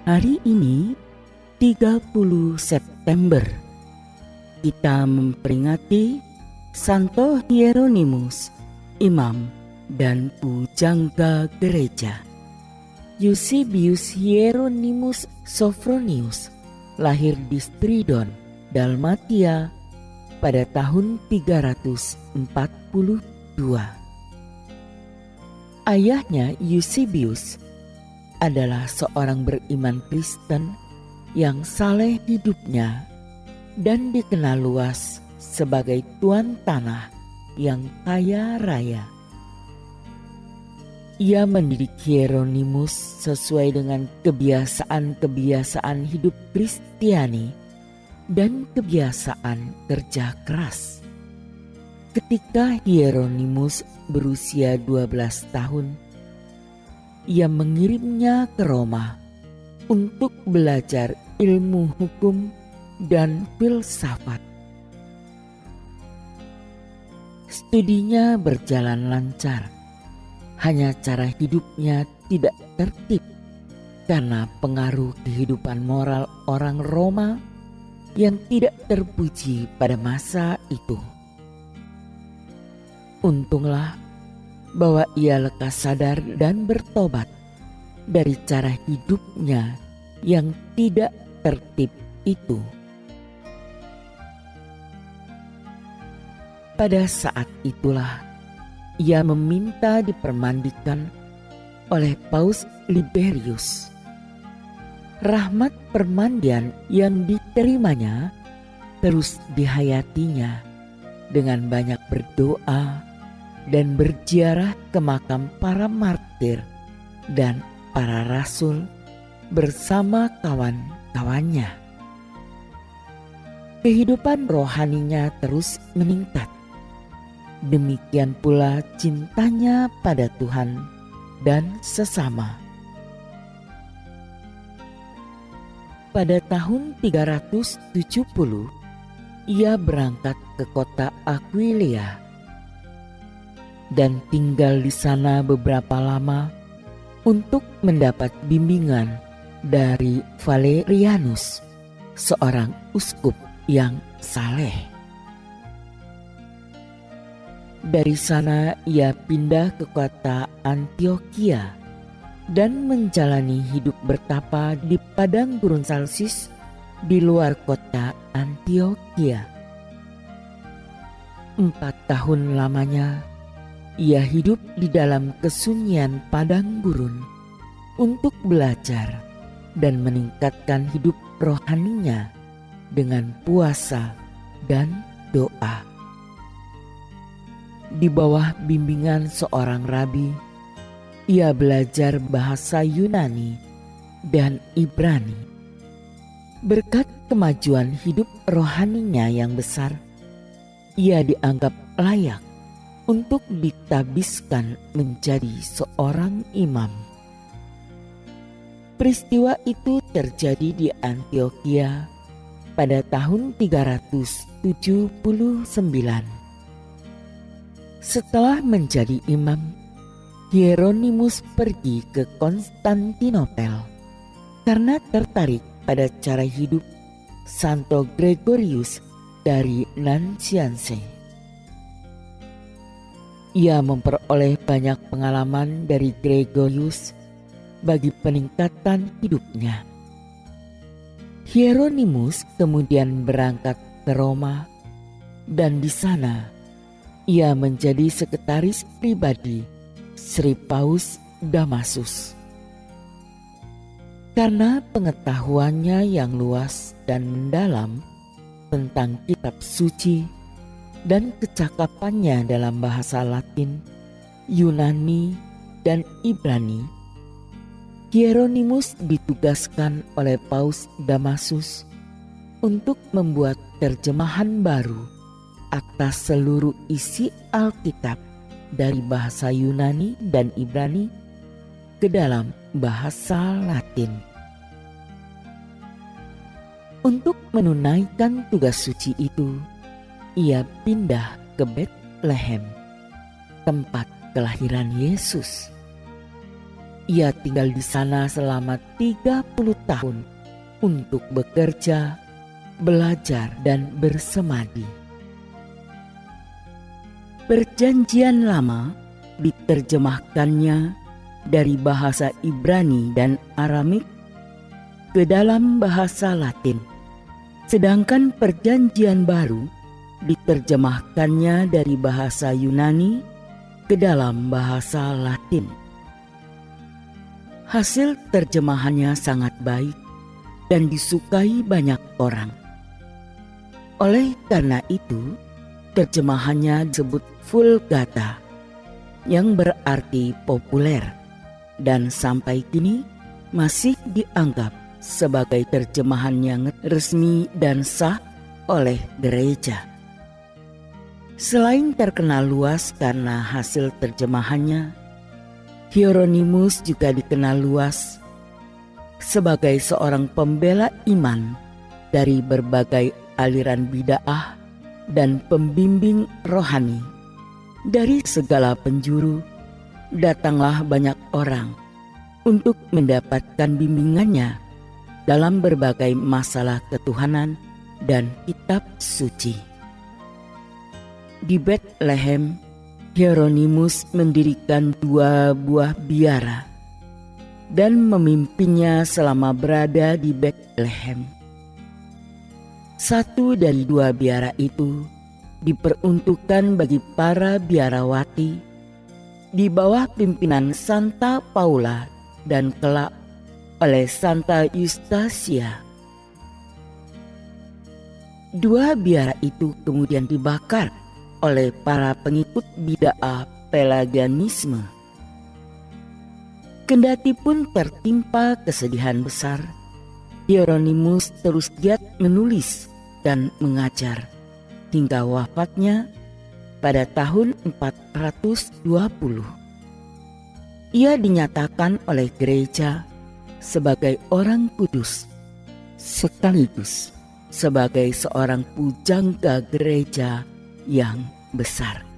Hari ini 30 September kita memperingati Santo Hieronymus, imam dan pujangga gereja. Eusebius Hieronymus Sophronius lahir di Stridon, Dalmatia pada tahun 342. Ayahnya Eusebius adalah seorang beriman Kristen yang saleh hidupnya dan dikenal luas sebagai tuan tanah yang kaya raya. Ia mendidik Hieronymus sesuai dengan kebiasaan-kebiasaan hidup Kristiani dan kebiasaan kerja keras. Ketika Hieronymus berusia 12 tahun, ia mengirimnya ke Roma untuk belajar ilmu hukum dan filsafat. Studinya berjalan lancar, hanya cara hidupnya tidak tertib karena pengaruh kehidupan moral orang Roma yang tidak terpuji pada masa itu. Untunglah bahwa ia lekas sadar dan bertobat dari cara hidupnya yang tidak tertib itu. Pada saat itulah ia meminta dipermandikan oleh Paus Liberius. Rahmat permandian yang diterimanya terus dihayatinya dengan banyak berdoa dan berziarah ke makam para martir dan para rasul bersama kawan-kawannya. Kehidupan rohaninya terus meningkat. Demikian pula cintanya pada Tuhan dan sesama. Pada tahun 370, ia berangkat ke kota Aquileia dan tinggal di sana beberapa lama untuk mendapat bimbingan dari Valerianus, seorang uskup yang saleh. Dari sana ia pindah ke kota Antioquia dan menjalani hidup bertapa di padang gurun salsis di luar kota Antioquia. 4 tahun lamanya ia hidup di dalam kesunyian padang gurun untuk belajar dan meningkatkan hidup rohaninya dengan puasa dan doa. Di bawah bimbingan seorang rabi, ia belajar bahasa Yunani dan Ibrani. Berkat kemajuan hidup rohaninya yang besar, ia dianggap layak untuk ditabiskan menjadi seorang imam. Peristiwa itu terjadi di Antioquia pada tahun 379. Setelah menjadi imam, Hieronymus pergi ke Konstantinopel karena tertarik pada cara hidup Santo Gregorius dari Nansciancen. Ia memperoleh banyak pengalaman dari Gregorius bagi peningkatan hidupnya. Hieronymus kemudian berangkat ke Roma dan di sana ia menjadi sekretaris pribadi Sri Paus Damasus. Karena pengetahuannya yang luas dan mendalam tentang kitab suci dan kecakapannya dalam bahasa Latin, Yunani, dan Ibrani, Hieronymus ditugaskan oleh Paus Damasus untuk membuat terjemahan baru atas seluruh isi Alkitab dari bahasa Yunani dan Ibrani ke dalam bahasa Latin. Untuk menunaikan tugas suci itu, ia pindah ke Betlehem, tempat kelahiran Yesus. Ia tinggal di sana selama 30 tahun untuk bekerja, belajar, dan bersemadi. Perjanjian Lama diterjemahkannya dari bahasa Ibrani dan Aramik ke dalam bahasa Latin, sedangkan Perjanjian Baru diterjemahkannya dari bahasa Yunani ke dalam bahasa Latin. Hasil terjemahannya sangat baik dan disukai banyak orang. Oleh karena itu, terjemahannya disebut Vulgata, yang berarti populer, dan sampai kini masih dianggap sebagai terjemahan yang resmi dan sah oleh gereja. Selain terkenal luas karena hasil terjemahannya, Hieronymus juga dikenal luas sebagai seorang pembela iman dari berbagai aliran bid'ah dan pembimbing rohani. Dari segala penjuru datanglah banyak orang untuk mendapatkan bimbingannya dalam berbagai masalah ketuhanan dan kitab suci. Di Bethlehem, Hieronymus mendirikan 2 buah biara dan memimpinnya selama berada di Bethlehem. 1 dari 2 biara itu diperuntukkan bagi para biarawati di bawah pimpinan Santa Paula dan kelak oleh Santa Eustacia. 2 biara itu kemudian dibakar oleh para pengikut bid'ah Pelagianisme. Kendati pun tertimpa kesedihan besar, Hieronymus terus giat menulis dan mengajar hingga wafatnya pada tahun 420. Ia dinyatakan oleh gereja sebagai orang kudus, sekaligus sebagai seorang pujangga gereja yang besar.